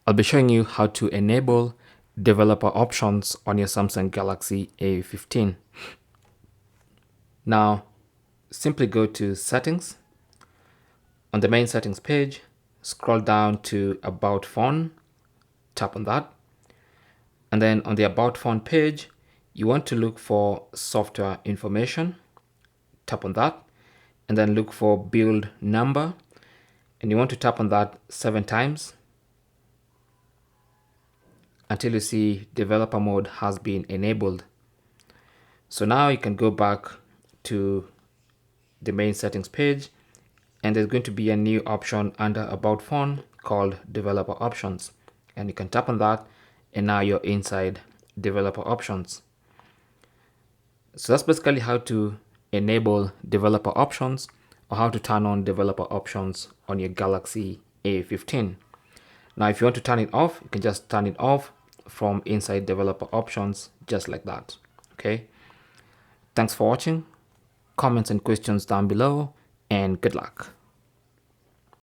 I'll be showing you how to enable developer options on your Samsung Galaxy A15. Now, simply go to Settings. On the main settings page, scroll down to About Phone, tap on that. And then on the About Phone page, you want to look for Software Information, tap on that. And then look for Build Number, and you want to tap on that 7 times until you see developer mode has been enabled. So now you can go back to the main settings page, and there's going to be a new option under About Phone called Developer Options, and you can tap on that, and now you're inside Developer Options. So that's basically how to enable developer options, or how to turn on developer options on your Galaxy A15. Now, if you want to turn it off, you can just turn it off from inside developer options, just like that. Okay. Thanks for watching. Comments and questions down below, and good luck.